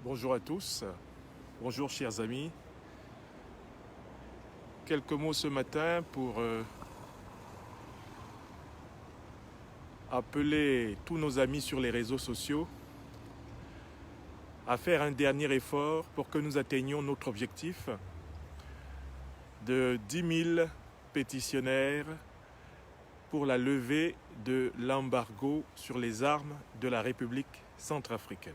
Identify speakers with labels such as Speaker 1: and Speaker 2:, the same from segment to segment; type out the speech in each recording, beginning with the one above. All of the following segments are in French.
Speaker 1: Bonjour à tous, bonjour chers amis. Quelques mots ce matin pour appeler tous nos amis sur les réseaux sociaux à faire un dernier effort pour que nous atteignions notre objectif de 10 000 pétitionnaires pour la levée de l'embargo sur les armes de la République centrafricaine.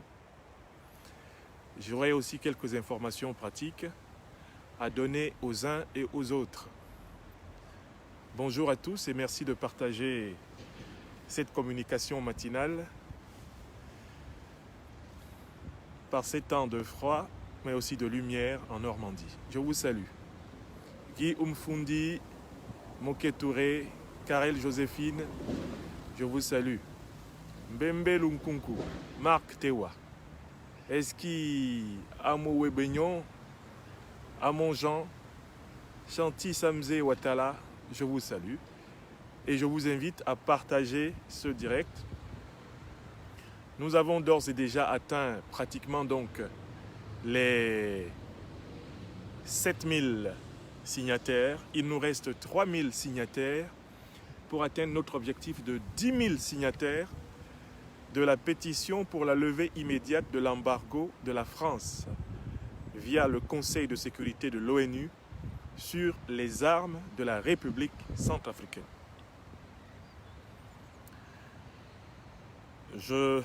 Speaker 1: J'aurai aussi quelques informations pratiques à donner aux uns et aux autres. Bonjour à tous et merci de partager cette communication matinale par ces temps de froid, mais aussi de lumière en Normandie. Je vous salue. Guy Umfundi, Moké Touré, Karel Joséphine, je vous salue. Mbembe Lunkunku, Marc Tewa, Eski Amoué Beignon, Amon Jean, Chanty Samze Ouattala, je vous salue. Et je vous invite à partager ce direct. Nous avons d'ores et déjà atteint pratiquement donc les 7000 signataires. Il nous reste 3000 signataires pour atteindre notre objectif de 10 000 signataires de la pétition pour la levée immédiate de l'embargo de la France via le Conseil de sécurité de l'ONU sur les armes de la République centrafricaine. Je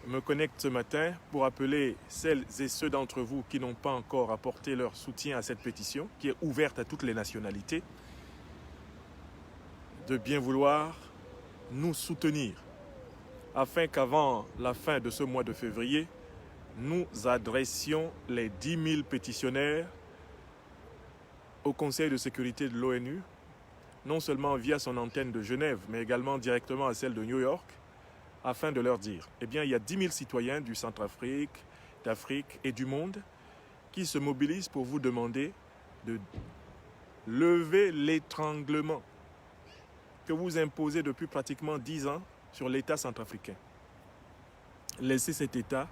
Speaker 1: me connecte ce matin pour appeler celles et ceux d'entre vous qui n'ont pas encore apporté leur soutien à cette pétition, qui est ouverte à toutes les nationalités, de bien vouloir nous soutenir, afin qu'avant la fin de ce mois de février, nous adressions les 10 000 pétitionnaires au Conseil de sécurité de l'ONU, non seulement via son antenne de Genève, mais également directement à celle de New York, afin de leur dire, eh bien, il y a 10 000 citoyens du Centrafrique, d'Afrique et du monde qui se mobilisent pour vous demander de lever l'étranglement que vous imposez depuis pratiquement 10 ans sur l'État centrafricain. Laissez cet État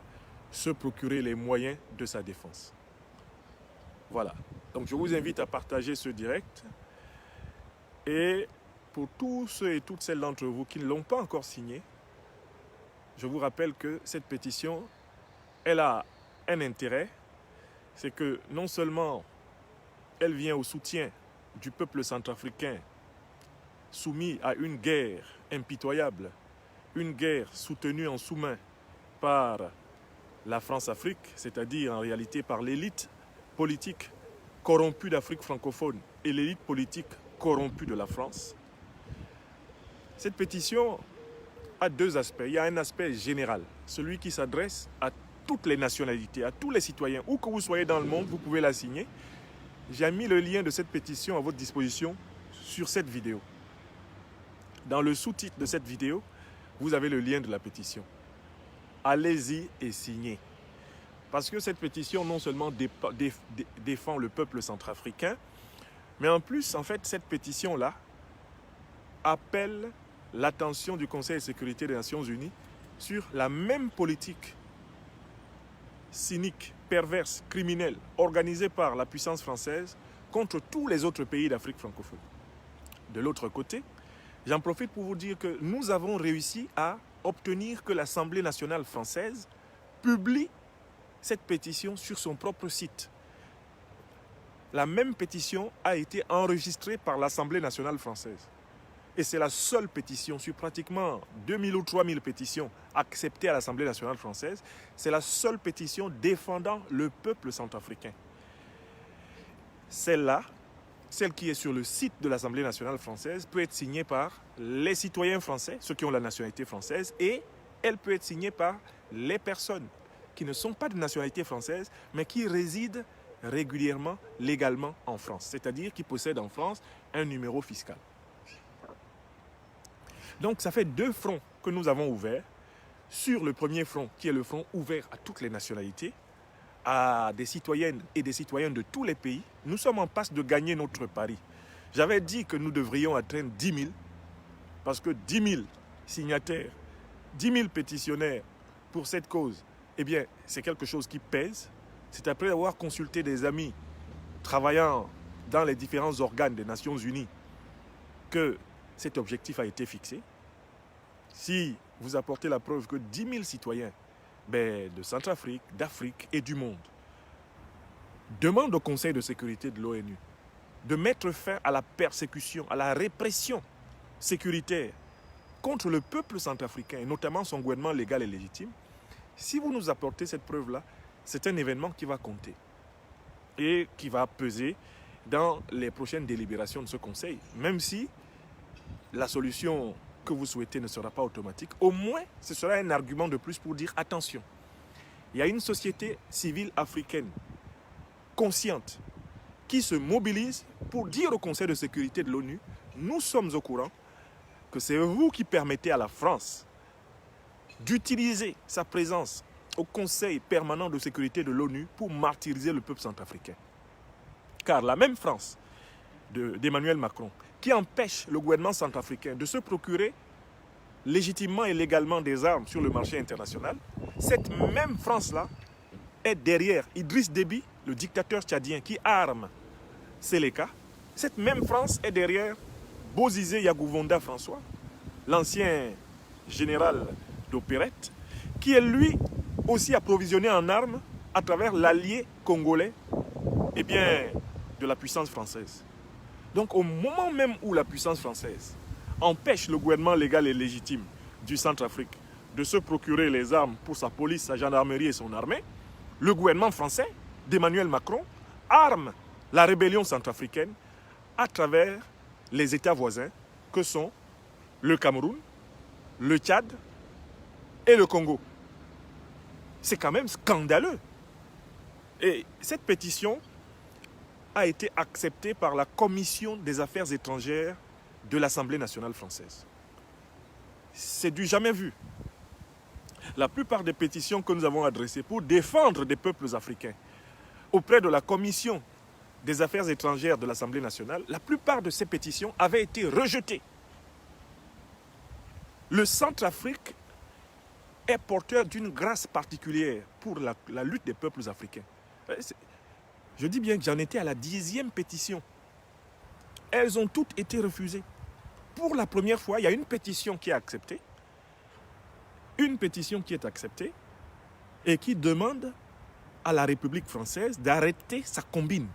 Speaker 1: se procurer les moyens de sa défense. Voilà. Donc je vous invite à partager ce direct. Et pour tous ceux et toutes celles d'entre vous qui ne l'ont pas encore signé, je vous rappelle que cette pétition, elle a un intérêt, c'est que non seulement elle vient au soutien du peuple centrafricain soumis à une guerre impitoyable, une guerre soutenue en sous-main par la France-Afrique, c'est-à-dire en réalité par l'élite politique corrompue d'Afrique francophone et l'élite politique corrompue de la France. Cette pétition a deux aspects. Il y a un aspect général, celui qui s'adresse à toutes les nationalités, à tous les citoyens. Où que vous soyez dans le monde, vous pouvez la signer. J'ai mis le lien de cette pétition à votre disposition sur cette vidéo. Dans le sous-titre de cette vidéo, vous avez le lien de la pétition. Allez-y et signez. Parce que cette pétition non seulement défend le peuple centrafricain, mais en plus, en fait, cette pétition-là appelle l'attention du Conseil de sécurité des Nations Unies sur la même politique cynique, perverse, criminelle, organisée par la puissance française contre tous les autres pays d'Afrique francophone. De l'autre côté, j'en profite pour vous dire que nous avons réussi à obtenir que l'Assemblée nationale française publie cette pétition sur son propre site. La même pétition a été enregistrée par l'Assemblée nationale française. Et c'est la seule pétition sur pratiquement 2000 ou 3000 pétitions acceptées à l'Assemblée nationale française. C'est la seule pétition défendant le peuple centrafricain. Celle-là, celle qui est sur le site de l'Assemblée nationale française, peut être signée par les citoyens français, ceux qui ont la nationalité française, et elle peut être signée par les personnes qui ne sont pas de nationalité française, mais qui résident régulièrement, légalement en France, c'est-à-dire qui possèdent en France un numéro fiscal. Donc ça fait deux fronts que nous avons ouverts. Sur le premier front, qui est le front ouvert à toutes les nationalités, à des citoyennes et des citoyens de tous les pays, nous sommes en passe de gagner notre pari. J'avais dit que nous devrions atteindre 10 000, parce que 10 000 signataires, 10 000 pétitionnaires pour cette cause eh bien, c'est quelque chose qui pèse. C'est après avoir consulté des amis travaillant dans les différents organes des Nations Unies que cet objectif a été fixé. Si vous apportez la preuve que 10 000 citoyens de Centrafrique, d'Afrique et du monde demandent au Conseil de sécurité de l'ONU de mettre fin à la persécution, à la répression sécuritaire contre le peuple centrafricain, et notamment son gouvernement légal et légitime, si vous nous apportez cette preuve-là, c'est un événement qui va compter et qui va peser dans les prochaines délibérations de ce Conseil. Même si la solution que vous souhaitez ne sera pas automatique, au moins ce sera un argument de plus pour dire attention. Il y a une société civile africaine consciente qui se mobilise pour dire au Conseil de sécurité de l'ONU, nous sommes au courant que c'est vous qui permettez à la France d'utiliser sa présence au Conseil permanent de sécurité de l'ONU pour martyriser le peuple centrafricain. Car la même France d'Emmanuel Macron, qui empêche le gouvernement centrafricain de se procurer légitimement et légalement des armes sur le marché international, cette même France-là est derrière Idriss Déby, le dictateur tchadien qui arme Séléka. Cette même France est derrière Bozizé Yagouvonda François, l'ancien général d'opérette, qui est lui aussi approvisionné en armes à travers l'allié congolais de la puissance française. Donc au moment même où la puissance française empêche le gouvernement légal et légitime du Centrafrique de se procurer les armes pour sa police, sa gendarmerie et son armée, le gouvernement français d'Emmanuel Macron arme la rébellion centrafricaine à travers les États voisins que sont le Cameroun, le Tchad et le Congo. C'est quand même scandaleux. Et cette pétition a été acceptée par la Commission des affaires étrangères de l'Assemblée nationale française. C'est du jamais vu. La plupart des pétitions que nous avons adressées pour défendre des peuples africains auprès de la Commission des affaires étrangères de l'Assemblée nationale, la plupart de ces pétitions avaient été rejetées. Le Centrafrique est porteur d'une grâce particulière pour la lutte des peuples africains. Je dis bien que j'en étais à la 10e pétition. Elles ont toutes été refusées. Pour la première fois, il y a une pétition qui est acceptée. Une pétition qui est acceptée et qui demande à la République française d'arrêter sa combine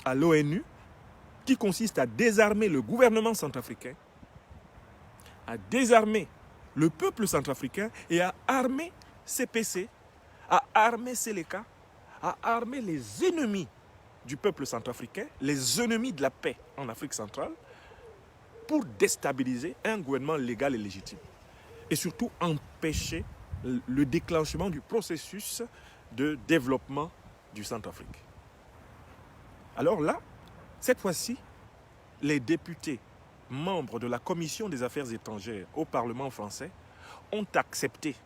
Speaker 1: à l'ONU qui consiste à désarmer le gouvernement centrafricain, à désarmer le peuple centrafricain et à armer CPC, à armer Séléka, à armer les ennemis du peuple centrafricain, les ennemis de la paix en Afrique centrale, pour déstabiliser un gouvernement légal et légitime. Et surtout empêcher le déclenchement du processus de développement du Centrafrique. Alors là, cette fois-ci, les députés membres de la Commission des affaires étrangères au Parlement français ont accepté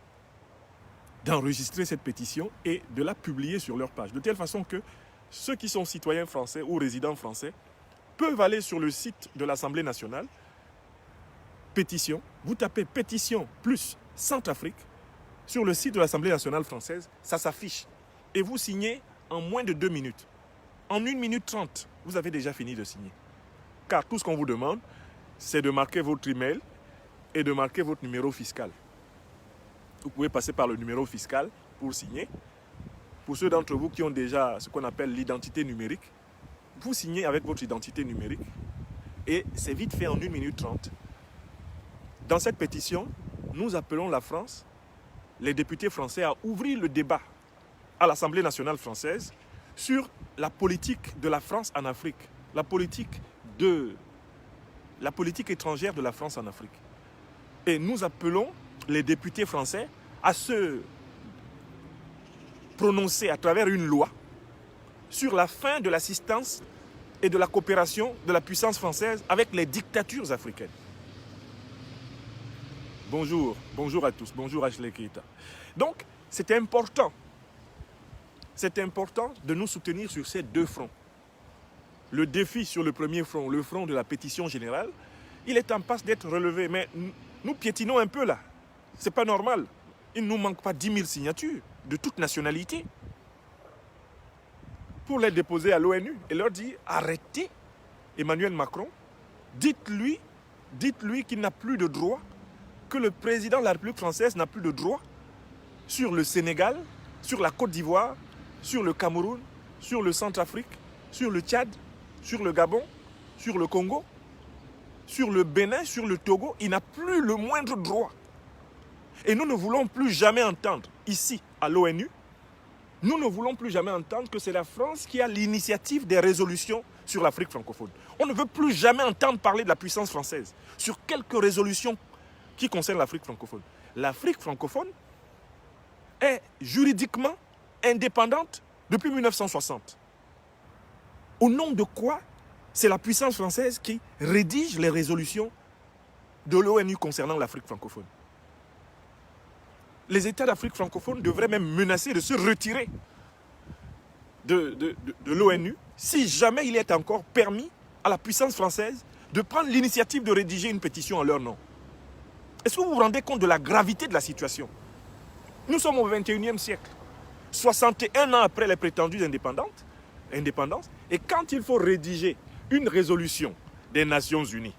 Speaker 1: d'enregistrer cette pétition et de la publier sur leur page. De telle façon que ceux qui sont citoyens français ou résidents français peuvent aller sur le site de l'Assemblée nationale, pétition, vous tapez pétition plus Centrafrique, sur le site de l'Assemblée nationale française, ça s'affiche. Et vous signez en moins de 2 minutes. En 1 minute 30, vous avez déjà fini de signer. Car tout ce qu'on vous demande, c'est de marquer votre email et de marquer votre numéro fiscal. Vous pouvez passer par le numéro fiscal pour signer. Pour ceux d'entre vous qui ont déjà ce qu'on appelle l'identité numérique, vous signez avec votre identité numérique et c'est vite fait en 1 minute 30. Dans cette pétition, nous appelons la France, les députés français, à ouvrir le débat à l'Assemblée nationale française sur la politique de la France en Afrique, la politique étrangère de la France en Afrique. Et nous appelons les députés français à se prononcer à travers une loi sur la fin de l'assistance et de la coopération de la puissance française avec les dictatures africaines. Bonjour à tous, bonjour Ashley Keita. Donc, c'est important de nous soutenir sur ces 2 fronts. Le défi sur le premier front, le front de la pétition générale, il est en passe d'être relevé, mais nous piétinons un peu là. C'est pas normal. Il ne nous manque pas 10 000 signatures. de toute nationalité pour les déposer à l'ONU et leur dire arrêtez Emmanuel Macron, dites-lui qu'il n'a plus de droit, que le président de la République française n'a plus de droit sur le Sénégal, sur la Côte d'Ivoire, sur le Cameroun, sur le Centrafrique, sur le Tchad, sur le Gabon, sur le Congo, sur le Bénin, sur le Togo. Il n'a plus le moindre droit. Et nous ne voulons plus jamais entendre, ici, à l'ONU, nous ne voulons plus jamais entendre que c'est la France qui a l'initiative des résolutions sur l'Afrique francophone. On ne veut plus jamais entendre parler de la puissance française sur quelques résolutions qui concernent l'Afrique francophone. L'Afrique francophone est juridiquement indépendante depuis 1960. Au nom de quoi c'est la puissance française qui rédige les résolutions de l'ONU concernant l'Afrique francophone. Les États d'Afrique francophone devraient même menacer de se retirer de l'ONU si jamais il est encore permis à la puissance française de prendre l'initiative de rédiger une pétition en leur nom. Est-ce que vous vous rendez compte de la gravité de la situation? Nous sommes au XXIe siècle, 61 ans après les prétendues indépendances, et quand il faut rédiger une résolution des Nations Unies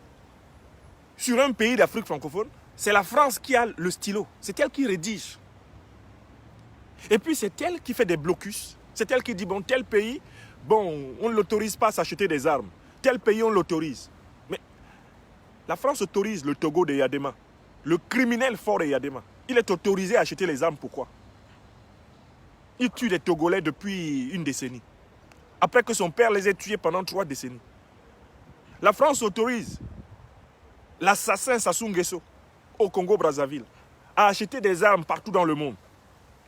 Speaker 1: sur un pays d'Afrique francophone, c'est la France qui a le stylo, c'est elle qui rédige. Et puis c'est elle qui fait des blocus, c'est elle qui dit, bon, tel pays, bon, on ne l'autorise pas à s'acheter des armes, tel pays on l'autorise. Mais la France autorise le Togo de Yadema, le criminel fort de Yadema. Il est autorisé à acheter les armes, pourquoi? Il tue des Togolais depuis une décennie, après que son père les ait tués pendant 3 décennies. La France autorise l'assassin Sassou Nguesso au Congo-Brazzaville à acheter des armes partout dans le monde.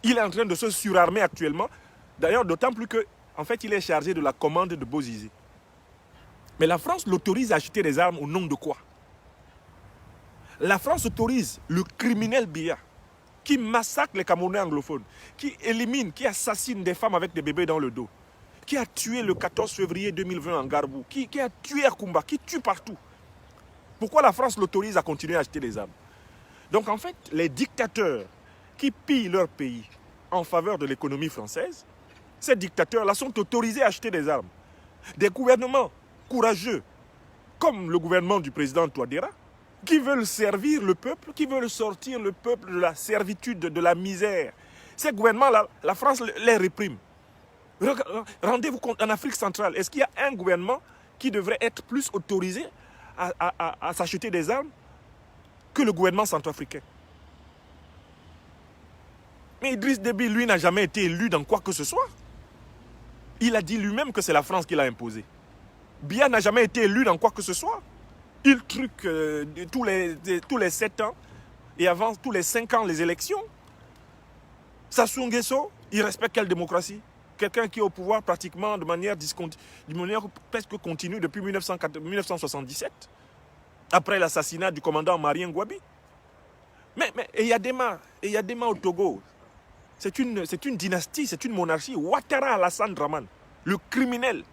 Speaker 1: Il est en train de se surarmer actuellement, d'ailleurs d'autant plus que, en fait, il est chargé de la commande de Bozizé. Mais la France l'autorise à acheter des armes au nom de quoi? La France autorise le criminel Biya qui massacre les Camerounais anglophones, qui élimine, qui assassine des femmes avec des bébés dans le dos, qui a tué le 14 février 2020 en Garbou, qui a tué à Kumba, qui tue partout. Pourquoi la France l'autorise à continuer à acheter des armes? Donc en fait, les dictateurs qui pillent leur pays en faveur de l'économie française, ces dictateurs-là sont autorisés à acheter des armes. Des gouvernements courageux, comme le gouvernement du président Touadéra, qui veulent servir le peuple, qui veulent sortir le peuple de la servitude, de la misère. Ces gouvernements-là, la France les réprime. Rendez-vous compte, en Afrique centrale, est-ce qu'il y a un gouvernement qui devrait être plus autorisé à s'acheter des armes que le gouvernement centrafricain? Mais Idriss Déby, lui, n'a jamais été élu dans quoi que ce soit. Il a dit lui-même que c'est la France qui l'a imposé. Biya n'a jamais été élu dans quoi que ce soit. Il truque tous les 7 ans et avant tous les 5 ans les élections. Sassou Nguesso, il respecte quelle démocratie? Quelqu'un qui est au pouvoir pratiquement de manière presque continue depuis 1977, après l'assassinat du commandant Marien Ngouabi. Mais Yadema au Togo, c'est une dynastie, c'est une monarchie. Ouattara Alassane Dramane, le criminel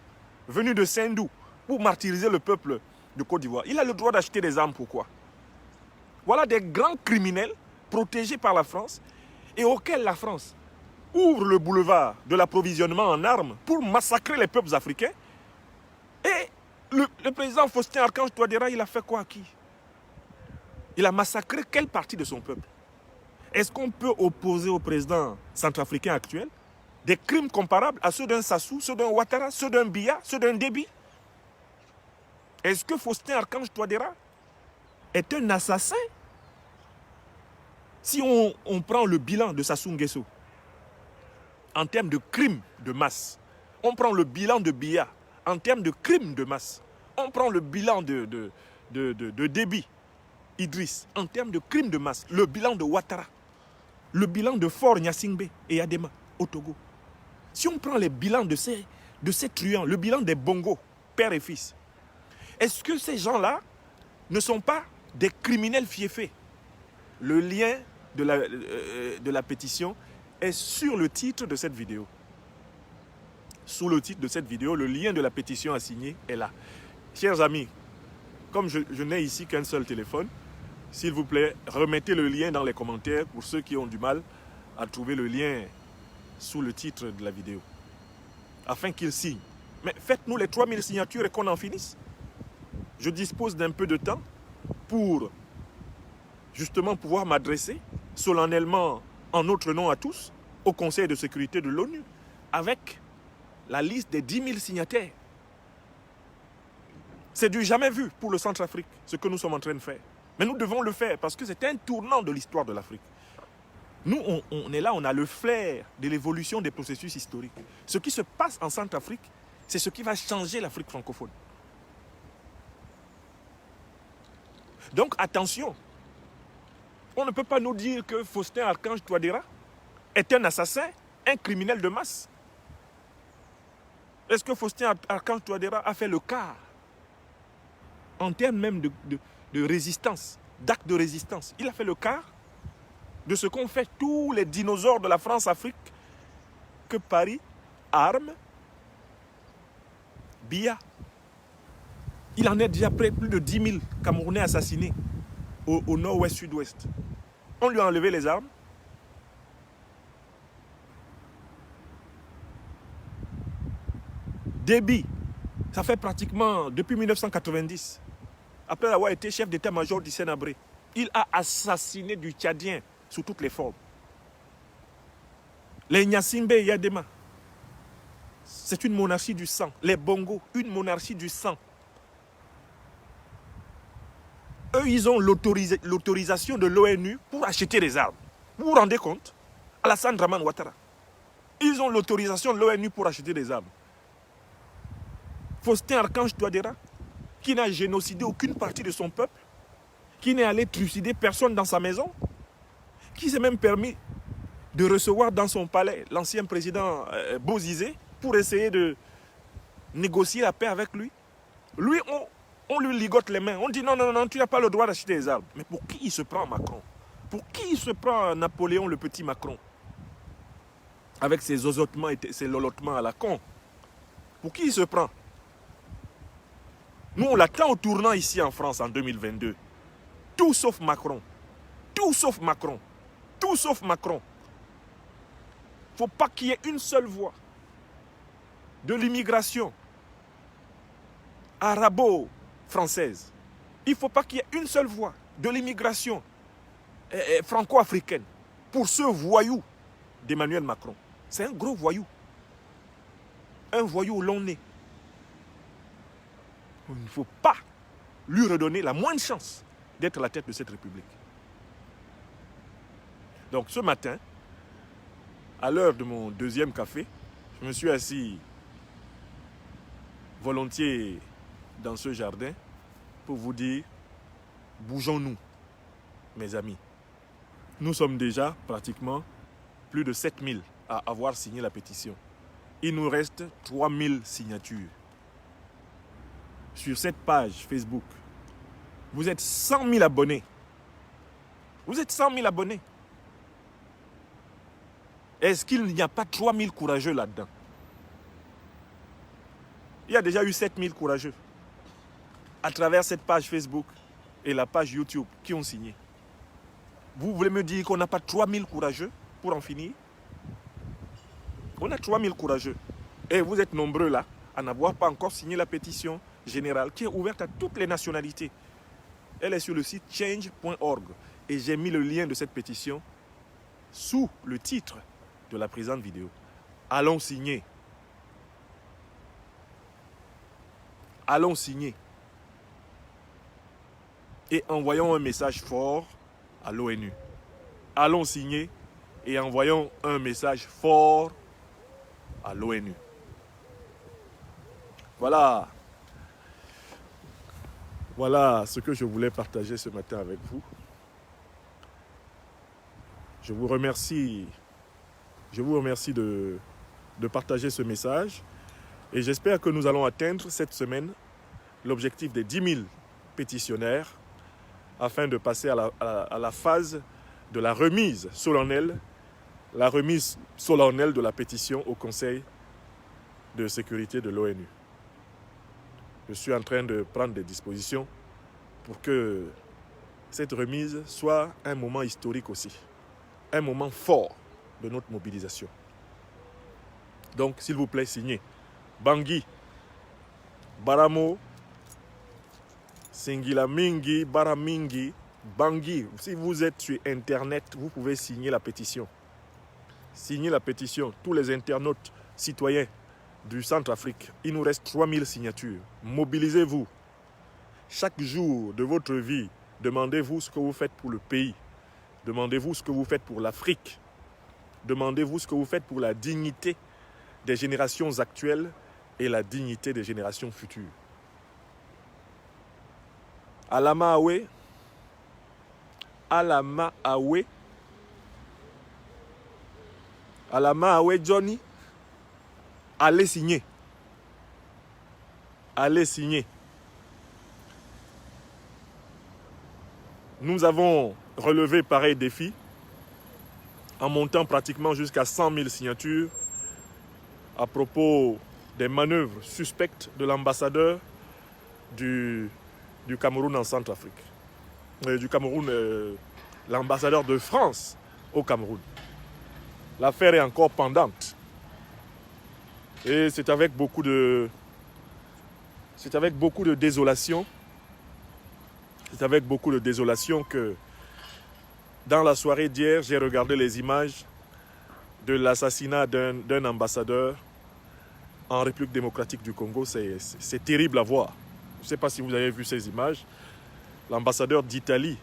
Speaker 1: venu de Sendou pour martyriser le peuple de Côte d'Ivoire. Il a le droit d'acheter des armes, pourquoi? Voilà des grands criminels protégés par la France et auxquels la France ouvre le boulevard de l'approvisionnement en armes pour massacrer les peuples africains. Et le président Faustin Archange Touadéra, il a fait quoi à qui? Il a massacré quelle partie de son peuple? Est-ce qu'on peut opposer au président centrafricain actuel des crimes comparables à ceux d'un Sassou, ceux d'un Ouattara, ceux d'un Biya, ceux d'un Déby? Est-ce que Faustin Archange Touadéra est un assassin? Si on prend le bilan de Sassou Nguesso en termes de crimes de masse, on prend le bilan de Biya en termes de crimes de masse, on prend le bilan de Déby, Idriss, en termes de crimes de masse, le bilan de Ouattara, le bilan de Faure Gnassingbé et Yadema au Togo. Si on prend les bilans de ces truands, le bilan des Bongo, père et fils, est-ce que ces gens-là ne sont pas des criminels fiefés? Le lien de la pétition est sur le titre de cette vidéo. Sous le titre de cette vidéo, le lien de la pétition à signer est là. Chers amis, comme je n'ai ici qu'un seul téléphone, s'il vous plaît, remettez le lien dans les commentaires pour ceux qui ont du mal à trouver le lien sous le titre de la vidéo, afin qu'il signe. Mais faites-nous les 3000 signatures et qu'on en finisse. Je dispose d'un peu de temps pour justement pouvoir m'adresser solennellement en notre nom à tous au Conseil de sécurité de l'ONU avec la liste des 10 000 signataires. C'est du jamais vu pour le Centrafrique, ce que nous sommes en train de faire. Mais nous devons le faire parce que c'est un tournant de l'histoire de l'Afrique. Nous, on est là, on a le flair de l'évolution des processus historiques. Ce qui se passe en Centrafrique, c'est ce qui va changer l'Afrique francophone. Donc attention, on ne peut pas nous dire que Faustin Archange Touadéra est un assassin, un criminel de masse. Est-ce que Faustin Archange Touadéra a fait le quart en termes même de résistance, d'actes de résistance? Il a fait le quart de ce qu'ont fait tous les dinosaures de la France-Afrique que Paris arme Biya. Il en est déjà près plus de 10 000 Camerounais assassinés au nord-ouest, sud-ouest. On lui a enlevé les armes. Déby, ça fait pratiquement depuis 1990, après avoir été chef d'état-major du Sénabré, il a assassiné du Tchadien sous toutes les formes. Les Nyasimbe et Yadema, c'est une monarchie du sang. Les Bongo, une monarchie du sang. Eux, ils ont l'autorisation de l'ONU pour acheter des armes. Vous vous rendez compte? Alassane Dramane Ouattara. Ils ont l'autorisation de l'ONU pour acheter des armes. Faustin Archange Touadéra, qui n'a génocidé aucune partie de son peuple, qui n'est allé trucider personne dans sa maison, qui s'est même permis de recevoir dans son palais l'ancien président Bozizé pour essayer de négocier la paix avec lui. Lui, on lui ligote les mains. On dit non, non, non, tu n'as pas le droit d'acheter des armes. Mais pour qui il se prend Macron? Pour qui il se prend Napoléon le petit Macron? Avec ses osotements et ses lolotements à la con. Pour qui il se prend? Nous, on l'attend au tournant ici en France en 2022. Tout sauf Macron. Tout sauf Macron. Tout sauf Macron. Il ne faut pas qu'il y ait une seule voix de l'immigration arabo-française. Il ne faut pas qu'il y ait une seule voix de l'immigration franco-africaine pour ce voyou d'Emmanuel Macron. C'est un gros voyou. Un voyou au long nez. Il ne faut pas lui redonner la moindre chance d'être à la tête de cette République. Donc ce matin, à l'heure de mon deuxième café, je me suis assis volontiers dans ce jardin pour vous dire, bougeons-nous, mes amis. Nous sommes déjà pratiquement plus de 7000 à avoir signé la pétition. Il nous reste 3000 signatures. Sur cette page Facebook, vous êtes 100 000 abonnés. Vous êtes 100 000 abonnés. Est-ce qu'il n'y a pas 3000 courageux là-dedans? Il y a déjà eu 7000 courageux à travers cette page Facebook et la page YouTube qui ont signé. Vous voulez me dire qu'on n'a pas 3000 courageux pour en finir? On a 3000 courageux. Et vous êtes nombreux là à n'avoir pas encore signé la pétition générale qui est ouverte à toutes les nationalités. Elle est sur le site change.org et j'ai mis le lien de cette pétition sous le titre de la présente vidéo. Allons signer. Allons signer. Et envoyons un message fort à l'ONU. Allons signer et envoyons un message fort à l'ONU. Voilà. Voilà ce que je voulais partager ce matin avec vous. Je vous remercie de partager ce message et j'espère que nous allons atteindre cette semaine l'objectif des 10 000 pétitionnaires afin de passer à la phase de la remise solennelle de la pétition au Conseil de sécurité de l'ONU. Je suis en train de prendre des dispositions pour que cette remise soit un moment historique aussi, un moment fort de notre mobilisation. Donc, s'il vous plaît, signez. Bangui, Baramo, Singila Mingi, Baramingi, Bangui. Si vous êtes sur Internet, vous pouvez signer la pétition. Signez la pétition. Tous les internautes citoyens du Centrafrique, il nous reste 3000 signatures. Mobilisez-vous. Chaque jour de votre vie, demandez-vous ce que vous faites pour le pays. Demandez-vous ce que vous faites pour l'Afrique. Demandez-vous ce que vous faites pour la dignité des générations actuelles et la dignité des générations futures. Alama Awe, Alama Awe, Alama Awe Johnny, allez signer. Allez signer. Nous avons relevé pareil défi en montant pratiquement jusqu'à 100 000 signatures à propos des manœuvres suspectes de l'ambassadeur du Cameroun en Centrafrique. Du Cameroun, l'ambassadeur de France au Cameroun. L'affaire est encore pendante. Et c'est avec beaucoup de désolation. C'est avec beaucoup de désolation que dans la soirée d'hier, j'ai regardé les images de l'assassinat d'un ambassadeur en République démocratique du Congo. C'est terrible à voir. Je ne sais pas si vous avez vu ces images. L'ambassadeur d'Italie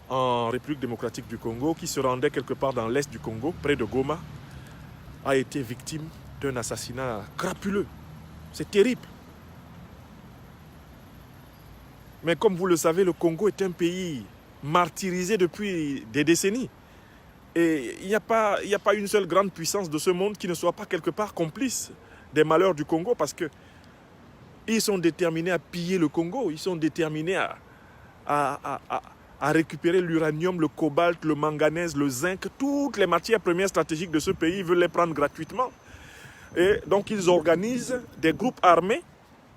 Speaker 1: en République démocratique du Congo, qui se rendait quelque part dans l'est du Congo, près de Goma, a été victime d'un assassinat crapuleux. C'est terrible. Mais comme vous le savez, le Congo est un pays martyrisé depuis des décennies. Et il n'y a pas une seule grande puissance de ce monde qui ne soit pas quelque part complice des malheurs du Congo, parce qu'ils sont déterminés à piller le Congo, ils sont déterminés à récupérer l'uranium, le cobalt, le manganèse, le zinc, toutes les matières premières stratégiques de ce pays, ils veulent les prendre gratuitement. Et donc ils organisent des groupes armés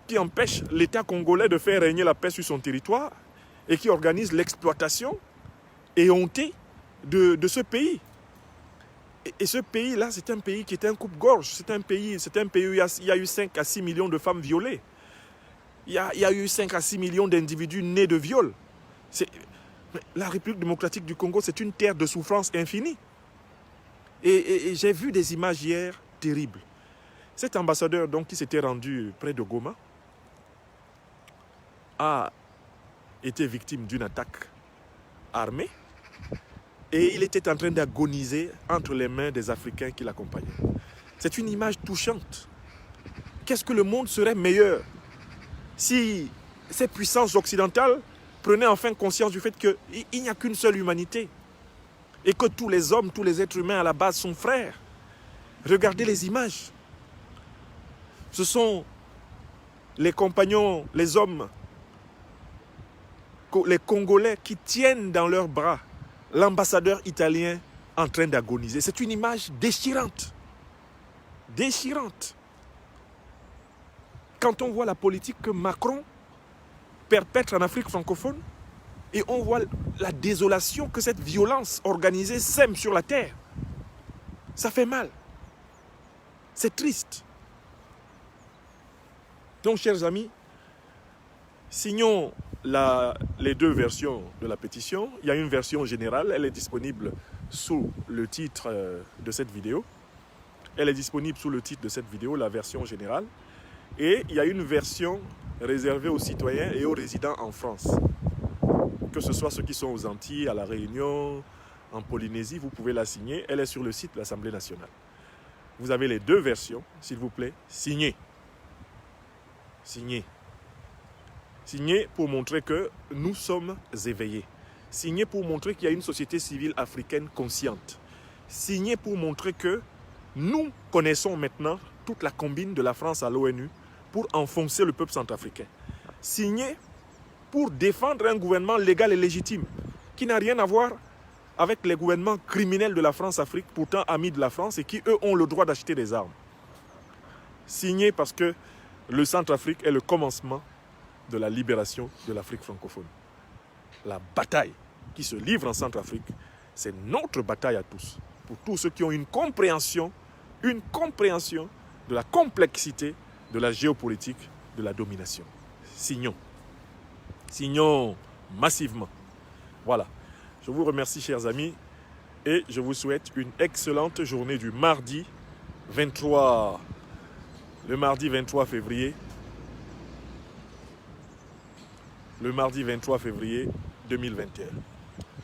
Speaker 1: qui empêchent l'État congolais de faire régner la paix sur son territoire et qui organisent l'exploitation éhontée de ce pays. Et ce pays-là, c'est un pays qui est un coupe-gorge. C'est un pays où il y a eu 5 à 6 millions de femmes violées. Il y a eu 5 à 6 millions d'individus nés de viol. La République démocratique du Congo, c'est une terre de souffrance infinie. Et j'ai vu des images hier terribles. Cet ambassadeur donc, qui s'était rendu près de Goma a été victime d'une attaque armée et il était en train d'agoniser entre les mains des Africains qui l'accompagnaient. C'est une image touchante. Qu'est-ce que le monde serait meilleur si ces puissances occidentales prenaient enfin conscience du fait qu'il n'y a qu'une seule humanité et que tous les hommes, tous les êtres humains à la base sont frères. Regardez les images. Ce sont les compagnons, les hommes, les Congolais qui tiennent dans leurs bras l'ambassadeur italien en train d'agoniser. C'est une image déchirante. Déchirante. Quand on voit la politique que Macron perpètre en Afrique francophone et on voit la désolation que cette violence organisée sème sur la terre, ça fait mal. C'est triste. Donc, chers amis, signons les deux versions de la pétition. Il y a une version générale, elle est disponible sous le titre de cette vidéo. Elle est disponible sous le titre de cette vidéo, la version générale. Et il y a une version réservée aux citoyens et aux résidents en France. Que ce soit ceux qui sont aux Antilles, à La Réunion, en Polynésie, vous pouvez la signer. Elle est sur le site de l'Assemblée nationale. Vous avez les deux versions, s'il vous plaît, signez. Signez. Signez pour montrer que nous sommes éveillés. Signez pour montrer qu'il y a une société civile africaine consciente. Signez pour montrer que nous connaissons maintenant toute la combine de la France à l'ONU pour enfoncer le peuple centrafricain. Signez pour défendre un gouvernement légal et légitime qui n'a rien à voir avec les gouvernements criminels de la France-Afrique, pourtant amis de la France et qui, eux, ont le droit d'acheter des armes. Signez parce que le Centrafrique est le commencement de la libération de l'Afrique francophone. La bataille qui se livre en Centrafrique, c'est notre bataille à tous. Pour tous ceux qui ont une compréhension une compréhension de la complexité de la géopolitique de la domination. Signons. Signons massivement. Voilà. Je vous remercie, chers amis, et je vous souhaite une excellente journée du mardi 23, le mardi 23 février. Le mardi 23 février 2021.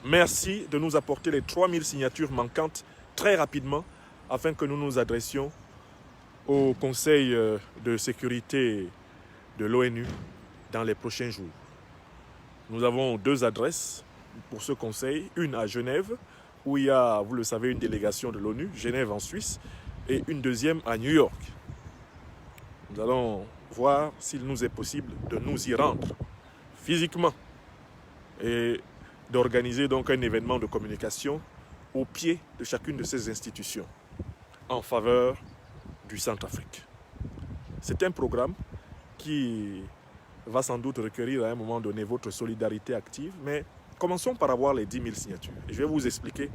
Speaker 1: Merci de nous apporter les 3000 signatures manquantes très rapidement afin que nous nous adressions au Conseil de sécurité de l'ONU dans les prochains jours. Nous avons 2 adresses pour ce conseil, une à Genève, où il y a, vous le savez, une délégation de l'ONU, Genève en Suisse, et une deuxième à New York. Nous allons voir s'il nous est possible de nous y rendre physiquement et d'organiser donc un événement de communication au pied de chacune de ces institutions en faveur du Centrafrique. C'est un programme qui va sans doute requérir à un moment donné votre solidarité active, mais commençons par avoir les 10 000 signatures. Et je vais vous expliquer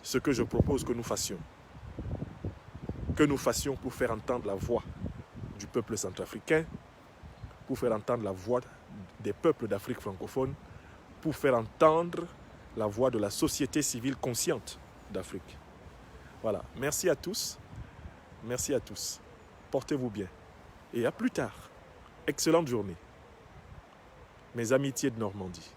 Speaker 1: ce que je propose que nous fassions. Que nous fassions pour faire entendre la voix du peuple centrafricain, pour faire entendre la voix des peuples d'Afrique francophone, pour faire entendre la voix de la société civile consciente d'Afrique. Voilà, merci à tous. Merci à tous. Portez-vous bien. Et à plus tard. Excellente journée. Mes amitiés de Normandie.